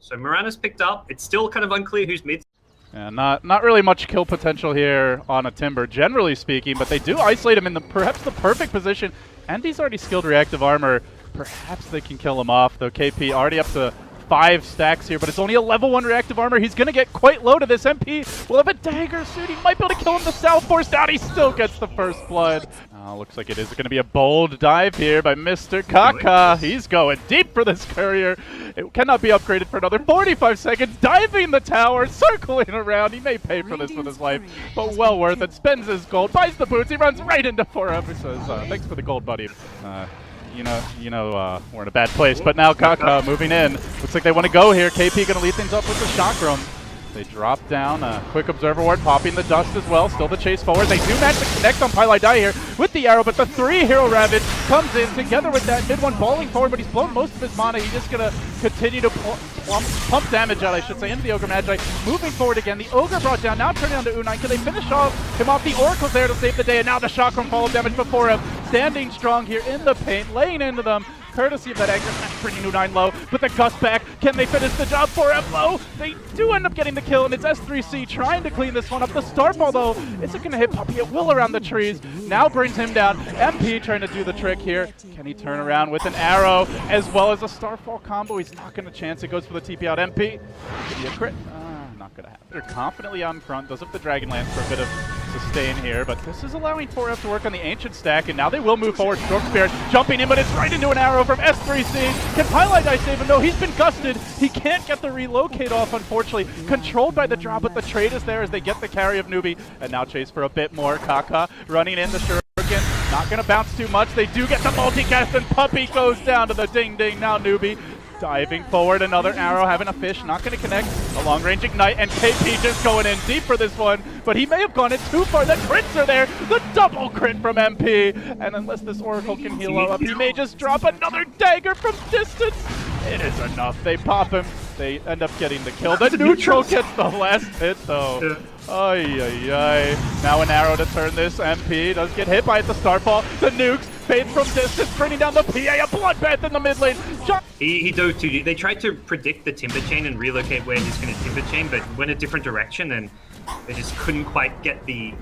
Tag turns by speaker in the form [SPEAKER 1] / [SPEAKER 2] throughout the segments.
[SPEAKER 1] So Mirana's picked up. It's still kind of unclear who's mid.
[SPEAKER 2] Yeah, not really much kill potential here on a Timber, generally speaking, but they do isolate him in perhaps the perfect position. And he's already skilled reactive armor. Perhaps they can kill him off, though. KP already up to 5 stacks here, but it's only a level 1 reactive armor. He's going to get quite low to this. MP will have a dagger soon. He might be able to kill him. The South forced out. He still gets the first blood. Looks like it is going to be a bold dive here by Mr. Kaka. He's going deep for this courier. It cannot be upgraded for another 45 seconds. Diving the tower, circling around. He may pay for this with his life, but well worth it. Spends his gold, buys the boots. He runs right into 4F. He says, thanks for the gold, buddy. You know, we're in a bad place, but now Kaka moving in. Looks like they want to go here. KP going to lead things up with the chakram. They drop down, quick observer ward, popping the dust as well. Still the chase forward. They do manage to connect on Pylai Die here with the arrow, but the 3-hero Ravage comes in together with that mid one balling forward, but he's blown most of his mana. He's just going to continue to pump damage out, I should say, into the Ogre Magi. Moving forward again. The Ogre brought down, now turning on to U9. Can they finish him off? The Oracle's there to save the day, and now the chakram follow damage before him. Standing strong here in the paint, laying into them. Courtesy of that anger smash, bringing U9 low, but the Gust back. Can they finish the job? 4F low. They do end up getting the kill, and it's S3C trying to clean this one up. The Starfall, though, isn't going to hit Puppy. It will around the trees. Now brings him down. MP trying to do the trick here. Can he turn around with an arrow as well as a Starfall combo? He's not going to chance. It goes for the TP out. MP. Could be a crit. Not going to happen. They're confidently on front. Does up the Dragon Lance for a bit of sustain here, but this is allowing 4F to work on the Ancient stack, and now they will move forward. Storm Spirit jumping in, but it's right into an arrow from S3C. Can Pylai Die save him? No, he's been gusted. He can't get the relocate off, unfortunately. Controlled by the drop, but the trade is there as they get the carry of Newbee, and now chase for a bit more. Kaka running in the Shuriken. Not going to bounce too much. They do get the multicast, and Puppy goes down to the ding-ding. Now Newbee diving forward, another arrow, having a fish, not going to connect. A long-range ignite, and KP just going in deep for this one, but he may have gone in too far. The crits are there, the double crit from MP, and unless this Oracle can heal up, he may just drop another dagger from distance. It is enough. They pop him. They end up getting the kill. The neutral gets the last hit, though. Ay, ay, ay. Now an arrow to turn this. MP does get hit by it, the Starfall. The nukes fade from distance, bringing down the PA. A bloodbath in the mid lane.
[SPEAKER 1] He dove too deep. They tried to predict the Timber Chain and relocate where he's going to Timber Chain, but went a different direction, and they just couldn't quite get the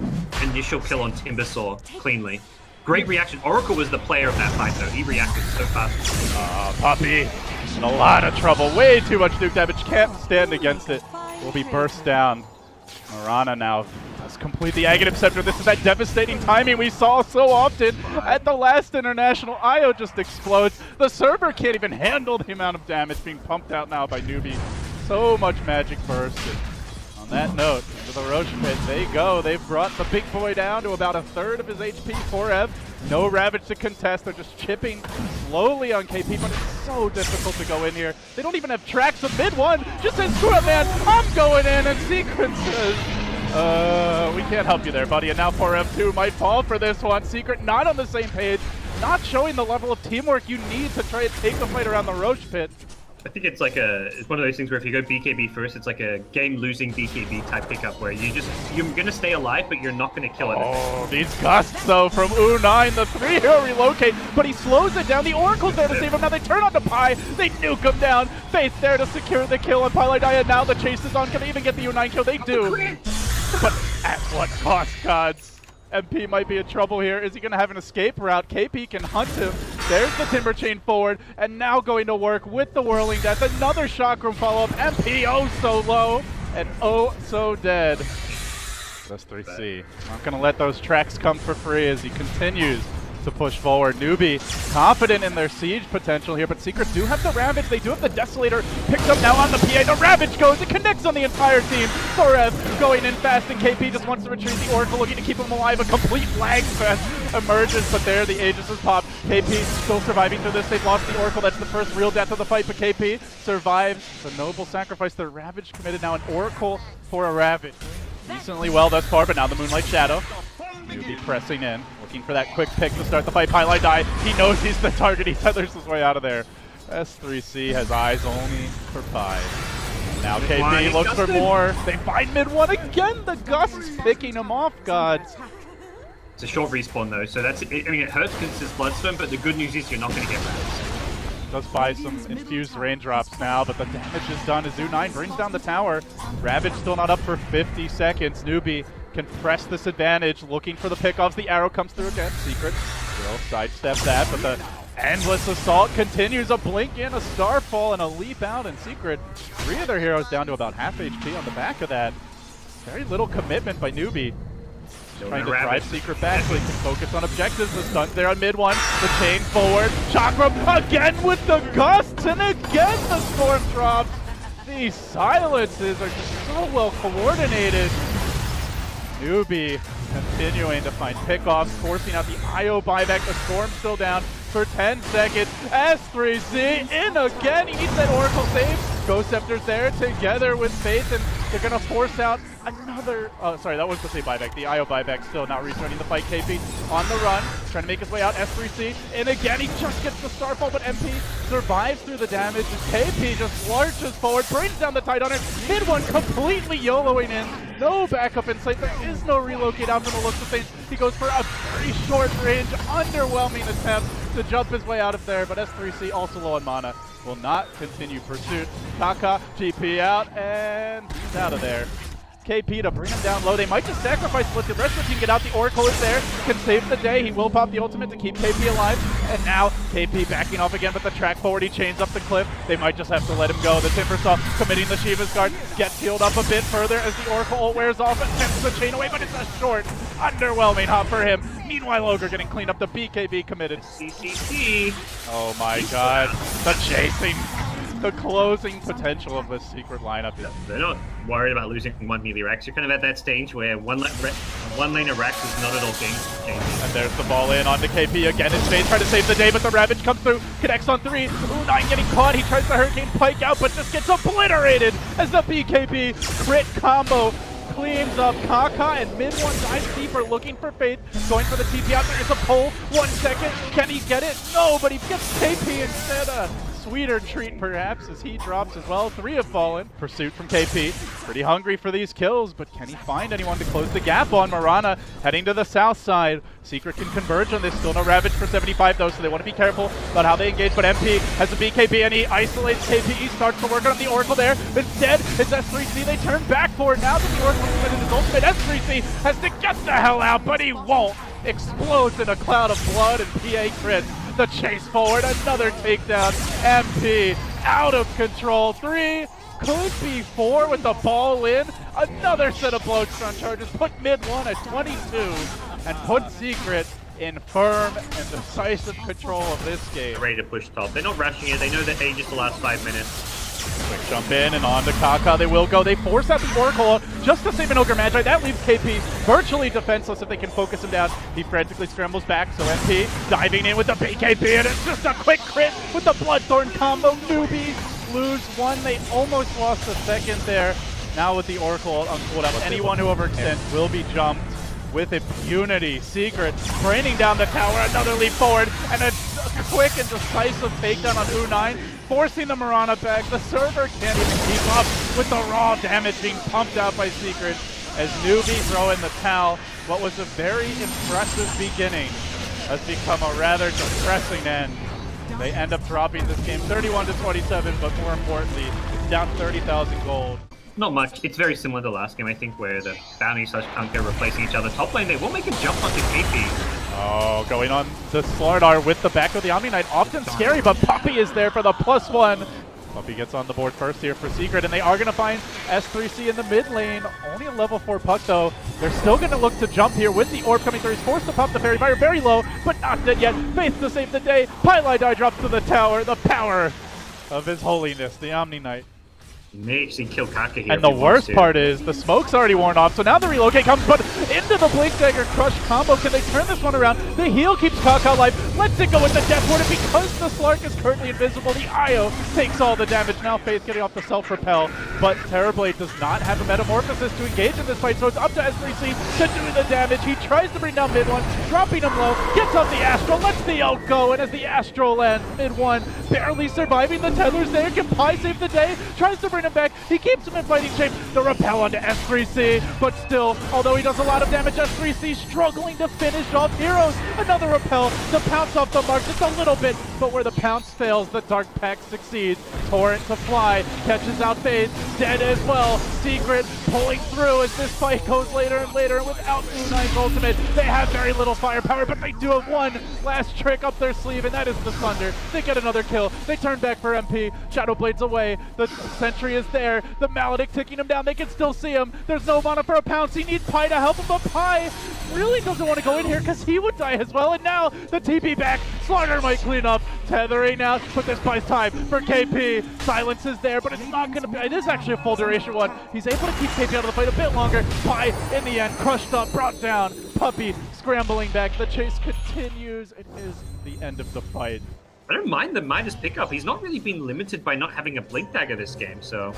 [SPEAKER 1] initial kill on Timbersaw cleanly. Great reaction. Oracle was the player of that fight, though. He reacted so fast.
[SPEAKER 2] Puppy in a lot of trouble. Way too much nuke damage. Can't stand against it. Will be burst down. Mirana now does complete the Aghanim Scepter. This is that devastating timing we saw so often at the last international. Io just explodes. The server can't even handle the amount of damage being pumped out now by Newbee. So much magic burst. On that note, into the Roche pit they go. They've brought the big boy down to about a third of his HP. 4F. No Ravage to contest. They're just chipping slowly on KP, but it's so difficult to go in here. They don't even have tracks of mid one. Just says, screw it, man. I'm going in, and Secret says, we can't help you there, buddy. And now 4F2 might fall for this one. Secret not on the same page, not showing the level of teamwork you need to try and take the fight around the Roche pit.
[SPEAKER 1] I think it's like it's one of those things where if you go BKB first, it's like a game-losing BKB type pickup where you're gonna stay alive, but you're not gonna kill it.
[SPEAKER 2] Oh, these gusts though from U9, the 3-hero relocate, but he slows it down. The Oracle's there to save him. Now they turn on to Pi, they nuke him down. Faith there to secure the kill on Pylai Die, and now the chase is on. Can they even get the U9 kill? They do. But at what cost, Godz? MP might be in trouble here. Is he going to have an escape route? KP can hunt him. There's the Timber Chain forward, and now going to work with the Whirling Death. Another Chakram follow-up. MP oh so low, and oh so dead. That's 3C. Not going to let those tracks come for free as he continues to push forward. Newbee confident in their siege potential here, but Secret do have the Ravage. They do have the Desolator picked up now on the PA. The Ravage goes. It connects on the entire team. 4F going in fast, and KP just wants to retrieve the Oracle, looking to keep him alive. A complete lag fest emerges, but there the Aegis is popped. KP still surviving through this. They've lost the Oracle. That's the first real death of the fight, but KP survives the noble sacrifice. The Ravage committed now, an Oracle for a Ravage. Decently well thus far, but now the Moonlight Shadow. Newbee pressing in, looking for that quick pick to start the fight. Pylai Die, he knows he's the target. He tethers his way out of there. S3C has eyes only for Pi. Now KP looks for more. They find mid one again. The Gust's picking him off, Godz.
[SPEAKER 1] It's a short respawn though, so that's. I mean, it hurts because it's Bloodstone, but the good news is you're not going to get Ravs.
[SPEAKER 2] Does buy some infused raindrops now, but the damage is done as U9 brings down the tower. Ravage still not up for 50 seconds. Newbee can press this advantage, looking for the pickoffs. The arrow comes through again. Secret will sidestep that, but the endless assault continues. A blink in, a starfall, and a leap out, and Secret, 3 of their heroes down to about half HP on the back of that. Very little commitment by Newbee. Trying to drive Secret back so he can focus on objectives. The stuns there on mid one. The chain forward. Chakra again with the gusts, and again the storm drops. These silences are just so well coordinated. Newbee continuing to find pickoffs, forcing out the IO buyback. The storm still down for 10 seconds. S3C in again. He needs that Oracle save. Ghost Scepter's there together with Faith, and they're going to force out another... Oh, sorry, that was the save buyback. The IO buyback still not rejoining the fight. KP on the run, trying to make his way out. S3C, and again, he just gets the starfall, but MP survives through the damage. KP just lurches forward, brings down the Tidehunter. Hit one completely YOLOing in. No backup in sight. There is no relocate out from the looks of things. He goes for a very short range, underwhelming attempt to jump his way out of there, but S3C also low on mana. Will not continue pursuit. Kaka, GP out, and he's out of there. KP to bring him down low. They might just sacrifice Split. The rest of the team get out. The Oracle is there. Can save the day. He will pop the ultimate to keep KP alive. And now KP backing off again with the track forward. He chains up the cliff. They might just have to let him go. The Timbersaw committing the Shiva's Guard. Gets healed up a bit further as the Oracle ult wears off and sends the chain away, but it's a short, underwhelming hop for him. Meanwhile, Ogre getting cleaned up. The BKB committed.
[SPEAKER 1] CCC.
[SPEAKER 2] Oh my god. The chasing. The closing potential of this Secret lineup is...
[SPEAKER 1] They're not worried about losing one melee Rax. You're kind of at that stage where one lane of Rax is not at all changing.
[SPEAKER 2] And there's the ball in onto KP again. His face trying to save the day, but the Ravage comes through, connects on 3. U9 getting caught. He tries the Hurricane Pike out, but just gets obliterated as the BKB crit combo cleans up. Kaka and mid one dives deeper, looking for Faith, going for the TP out. There is a pull. 1 second. Can he get it? No, but he gets KP instead. Sweeter treat perhaps as he drops as well. 3 have fallen. Pursuit from KP. Pretty hungry for these kills, but can he find anyone to close the gap on? Marana heading to the south side. Secret can converge on this. Still no Ravage for 75 though, so they want to be careful about how they engage, but MP has a BKB and he isolates KP. He starts to work on the Oracle there. Instead, it's S3C. They turn back for it. Now that the Oracle has committed his ultimate, S3C has to get the hell out, but he won't. Explodes in a cloud of blood and PA crit. The chase forward, another takedown. MP out of control. 3, could be 4 with the ball in. Another set of Blowstone charges. Put mid one at 22 and put Secret in firm and decisive control of this game.
[SPEAKER 1] Ready to push top. They're not rushing it. They know that Age is the last 5 minutes.
[SPEAKER 2] Quick jump in and on to Kaka. They will go. They force out the Oracle just to save an Ogre Magi. That leaves KP virtually defenseless if they can focus him down. He frantically scrambles back, so MP diving in with the BKB, and it's just a quick crit with the Bloodthorn combo. Newbee lose 1. They almost lost a second there. Now with the Oracle on cooldown, anyone who overextends will be jumped with impunity. Secret raining down the tower, another leap forward, and a quick and decisive takedown on U9, forcing the Marana back. The server can't even keep up with the raw damage being pumped out by Secret as Newbee throw in the towel. What was a very impressive beginning has become a rather depressing end. They end up dropping this game 31-27, but more importantly, down 30,000 gold.
[SPEAKER 1] Not much. It's very similar to last game, I think, where the Bounty / Kunkka are replacing each other. Top lane, they will make a jump onto KP.
[SPEAKER 2] Oh, going on to Slardar with the back of the Omni Knight. Often scary, but Puppey is there for the +1. Puppey gets on the board first here for Secret, and they are going to find S3C in the mid lane. Only a level 4 puck, though. They're still going to look to jump here with the orb coming through. He's forced to pop the Fairy Fire very low, but not dead yet. Faith to save the day. Pylai Die drops to the tower. The power of His Holiness, the Omni Knight.
[SPEAKER 1] May actually kill Kaka here.
[SPEAKER 2] And the worst part is the smoke's already worn off, so now the relocate comes, but into the Blink Dagger Crush combo. Can they turn this one around? The heal keeps Kaka alive. Let's it go with the Death Ward, and because the Slark is currently invisible, the IO takes all the damage. Now Faith getting off the self-repel, but Terrorblade does not have a Metamorphosis to engage in this fight, so it's up to S3C to do the damage. He tries to bring down mid one, dropping him low, gets up the Astral, lets the ult go, and as the Astral lands, mid one barely surviving. The Tether's there, can Pi save the day, tries to bring him back. He keeps him in fighting shape. The repel onto S3C, but still, although he does a lot of damage, S3C struggling to finish off heroes. Another repel to pounce gets off the mark just a little bit, but where the pounce fails, the Dark Pact succeeds. Torrent to fly, catches out FaZe, dead as well. Secret pulling through as this fight goes later and later, and without U9's ultimate, they have very little firepower, but they do have one last trick up their sleeve, and that is the Thunder. They get another kill, they turn back for MP, Shadow Blade's away, the sentry is there, the Maledict ticking him down, they can still see him, there's no mana for a pounce, he needs Pi to help him, but Pi really doesn't want to go in here because he would die as well, and now the TP back, Slaughter might clean up, tethering out, but this buys time for KP, silence is there, but it's not going to be, it is actually a full duration one, he's able to keep KP out of the fight a bit longer, Pi in the end, crushed up, brought down, Puppey scrambling back, the chase continues, it is the end of the fight.
[SPEAKER 1] I don't mind the Midas pickup. He's not really been limited by not having a Blink Dagger this game, so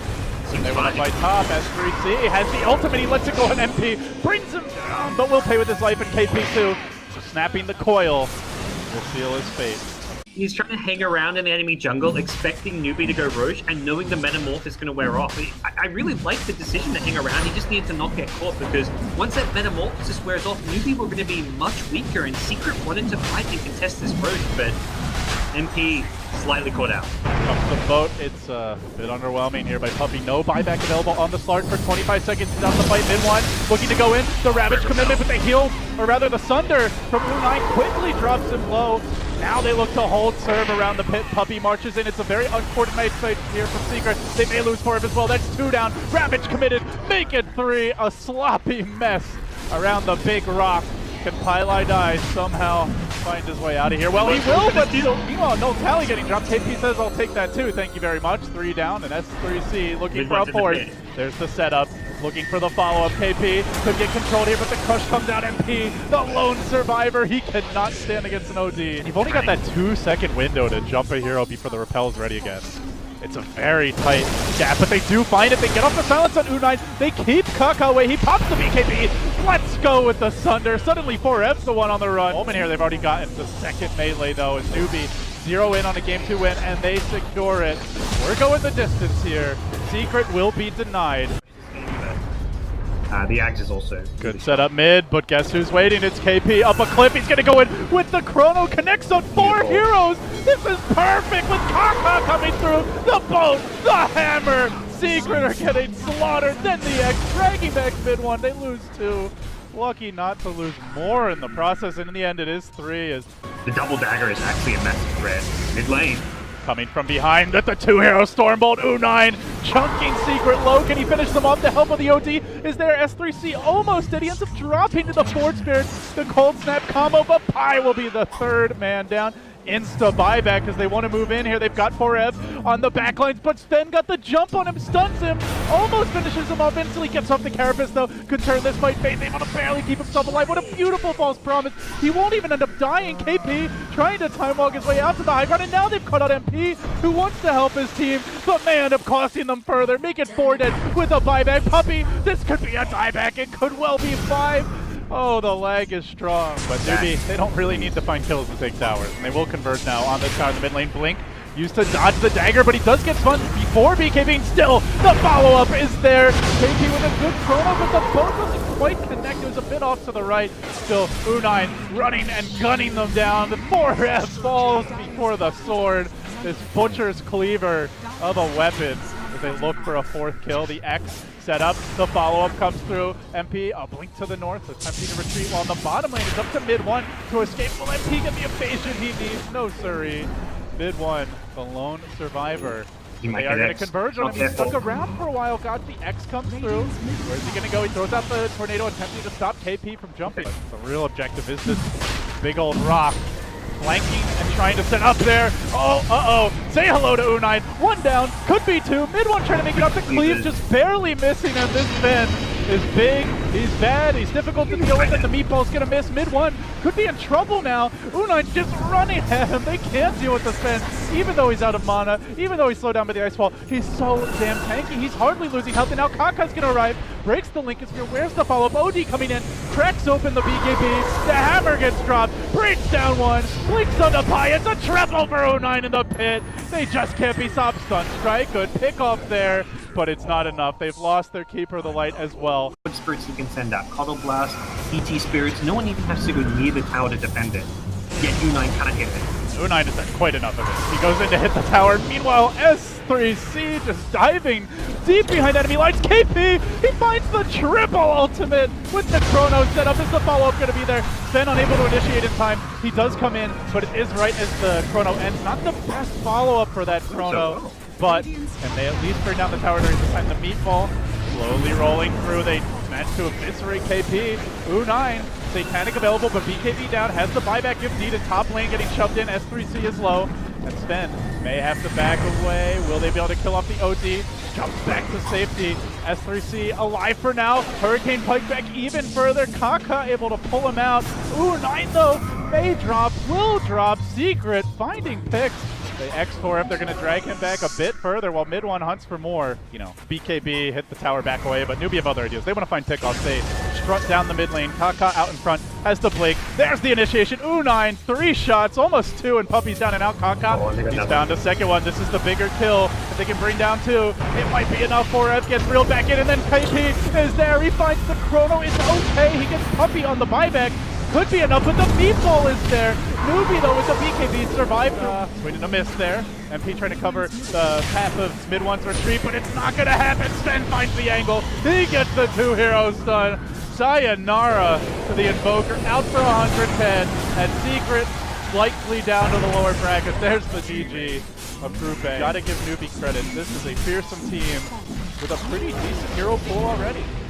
[SPEAKER 1] seems
[SPEAKER 2] they
[SPEAKER 1] fine.
[SPEAKER 2] want to fight top. S3C has the ultimate. He lets it go on MP, brings him down, but will pay with his life, and KP too. Snapping the coil will seal his fate.
[SPEAKER 1] He's trying to hang around in the enemy jungle, expecting Newbee to go Roche, and knowing the Metamorph is going to wear off. I really like the decision to hang around. He just needed to not get caught, because once that Metamorphosis wears off, Newbee were going to be much weaker, and Secret wanted to fight and contest this Roche, but MP slightly caught out.
[SPEAKER 2] Comes the boat. It's a bit underwhelming here by Puppey. No buyback available on the start for 25 seconds down the fight. Mid one looking to go in. The Ravage commitment, but the heal, or rather the Sunder from U9 quickly drops him low. Now they look to hold serve around the pit. Puppey marches in. It's a very uncoordinated fight here from Secret. They may lose 4 as well. That's 2 down. Ravage committed. Make it 3. A sloppy mess around the big rock. Can Pylai die somehow find his way out of here? Well, he will, but meanwhile, no tally getting dropped. KP says, I'll take that too. Thank you very much. 3 down, and S3C looking for a fourth. There's the setup. Looking for the follow-up. KP could get controlled here, but the crush comes out. MP, the lone survivor. He cannot stand against an OD. You've only got that 2-second window to jump a hero before the repel's ready again. It's a very tight gap, but they do find it. They get off the silence on U9. They keep Kaka away. He pops the BKB. Let's go with the Sunder. Suddenly 4F's the one on the run. Moment here, they've already gotten the second melee though, as Newbee 0 in on a game 2 win, and they secure it. We're going the distance here. Secret will be denied.
[SPEAKER 1] The Axe is also
[SPEAKER 2] good setup mid, but guess who's waiting? It's KP up a cliff. He's gonna go in with the Chrono, connects on 4 heroes. This is perfect with Kaka coming through. The boat, the hammer. Secret are getting slaughtered. Then the X dragging back mid one. They lose 2. Lucky not to lose more in the process, and in the end it is 3. As
[SPEAKER 1] the double dagger is actually a massive threat. Mid lane.
[SPEAKER 2] Coming from behind with the 2-hero Stormbolt, U9 chunking Secret low. Can he finish them off? The help of the OD is there. S3C almost did. He ends up dropping to the Forge Spirit. The Cold Snap combo, but Pi will be the 3rd man down. Insta buyback because they want to move in here. They've got 4F on the backlines, but Sten got the jump on him, stuns him, almost finishes him off instantly, gets off the Carapace though, could turn this fight. FaZe able to barely keep himself alive. What a beautiful false promise. He won't even end up dying. KP trying to time walk his way out to the high ground, and now they've cut out MP, who wants to help his team, but may end up costing them further. Make it 4 dead with a buyback. Puppey, this could be a dieback. It could well be 5. Oh, the lag is strong, but Newbee, they don't really need to find kills to take towers, and they will converge now on this tower in the mid lane. Blink used to dodge the dagger, but he does get spun before BKB. Still, the follow-up is there. KP with a good chrono, but the boat doesn't quite connect. It was a bit off to the right. Still, U9 running and gunning them down. The 4F falls before the sword. This Butcher's Cleaver of a weapon as they look for a 4th kill. The X set up, the follow-up comes through. MP, a blink to the north, attempting to retreat while on the bottom lane is up to mid one to escape. Will MP get the evasion he needs? No siree. Mid one, the lone survivor. They are going to converge on him. He's stuck around for a while. Got the X comes through. Where's he going to go? He throws out the tornado, attempting to stop KP from jumping. The real objective is this big old rock. Flanking and trying to set up there. Oh, say hello to U9. 1 down, could be 2. Mid one trying to make it up to Cleave, just barely missing, and this Finn is big, he's bad, he's difficult to deal with, and the meatball's gonna miss. Mid one could be in trouble now. U9's just running at him. They can't deal with the Finn, even though he's out of mana, even though he's slowed down by the ice wall. He's so damn tanky. He's hardly losing health, and now Kaka's gonna arrive, breaks the Lincoln Sphere. Where's the follow-up? OD coming in, cracks open the BKB. The hammer gets dropped, breaks down 1, blinks on the Pi. It's a triple for U9 in the pit. They just can't be stopped. Stun strike, good pick off there, but it's not enough. They've lost their Keeper of the Light as well.
[SPEAKER 1] Spirits you can send out Coddle Blast, ET Spirits. No one even has to go near the tower to defend it. yet U9 can't hit it.
[SPEAKER 2] U9 has done quite enough of it. He goes in to hit the tower. Meanwhile, S3C just diving deep behind enemy lines. KP, he finds the triple ultimate with the chrono set up. Is the follow-up going to be there? Sven unable to initiate in time. He does come in, but it is right as the chrono ends. Not the best follow-up for that chrono, but and they at least bring down the tower during the time. The meatball slowly rolling through. They managed to eviscerate KP. U9. Satanic available, but BKB down, has the buyback if needed. Top lane getting shoved in, S3C is low. And Sven may have to back away. Will they be able to kill off the OD? Jumps back to safety. S3C alive for now. Hurricane Pike back even further. Kaka able to pull him out. U9 though, may drop, will drop. Secret finding picks. They X4 him, they're going to drag him back a bit further while mid one hunts for more. You know, BKB hit the tower back away, but Newbee have other ideas. They want to find pickoffs. They strut down the mid lane. Kaka out in front, has the Blake. There's the initiation. U9, 3 shots, almost 2, and Puppy's down and out. Kaka, he's found a second one. This is the bigger kill. If they can bring down 2, it might be enough. 4F gets reeled back in, and then KP is there. He finds the chrono. It's okay. He gets Puppy on the buyback. Could be enough, but the meatball is there. Newbee, though, with the BKB survived. Waiting a miss there. MP trying to cover the path of mid one's retreat, but it's not going to happen. Sven finds the angle. He gets the 2 heroes done. Sayonara to the Invoker, out for 110, and Secret slightly down to the lower bracket. There's the GG of Group A. Gotta give Newbee credit. This is a fearsome team with a pretty decent hero pool already.